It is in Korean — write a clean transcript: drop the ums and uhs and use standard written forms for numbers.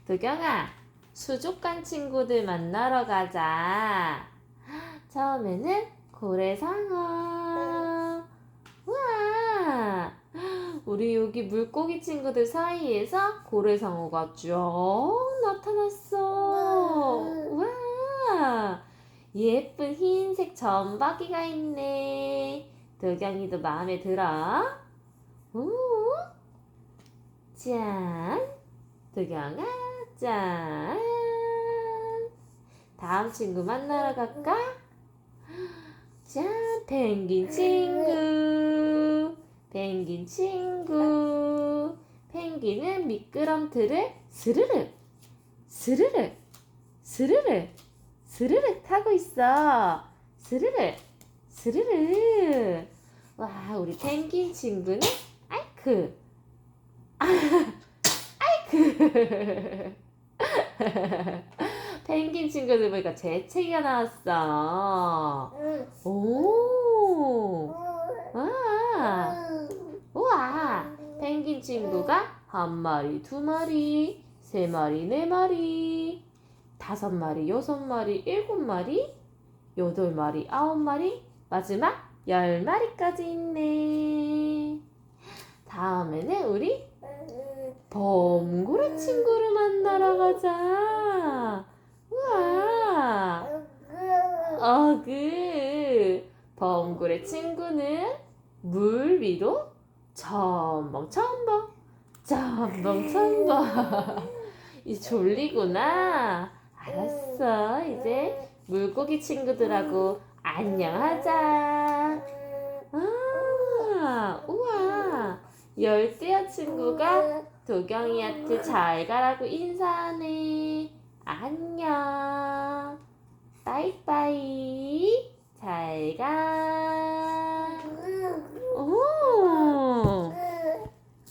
도경아, 수족관 친구들 만나러 가자. 처음에는 고래상어. 우와, 우리 여기 물고기 친구들 사이에서 고래상어가 쭉 나타났어. 우와, 예쁜 흰색 점박이가 있네. 도경이도 마음에 들어? 오, 짠. 도경아, 짠. 다음 친구 만나러 갈까? 짠, 펭귄 친구. 펭귄 친구. 펭귄은 미끄럼틀을 스르륵, 스르륵, 스르륵, 스르륵 타고 있어. 스르륵, 스르륵. 와, 우리 펭귄 친구는 아이쿠, 아이쿠. 펭귄 친구들 보니까 재채기가 나왔어. 오, 와, 우와. 펭귄 친구가 한 마리, 두 마리, 세 마리, 네 마리, 다섯 마리, 여섯 마리, 일곱 마리, 여덟 마리, 아홉 마리, 마지막 10마리까지 있네. 다음에는 우리 범고래 친구를 만나러 가자. 우와, 범고래 친구는 물 위로 첨벙첨벙, 첨벙첨벙. 이 졸리구나. 알았어, 이제 물고기 친구들하고 안녕하자. 우와, 열대어 친구가 도경이한테 잘 가라고 인사하네. 안녕. 빠이빠이.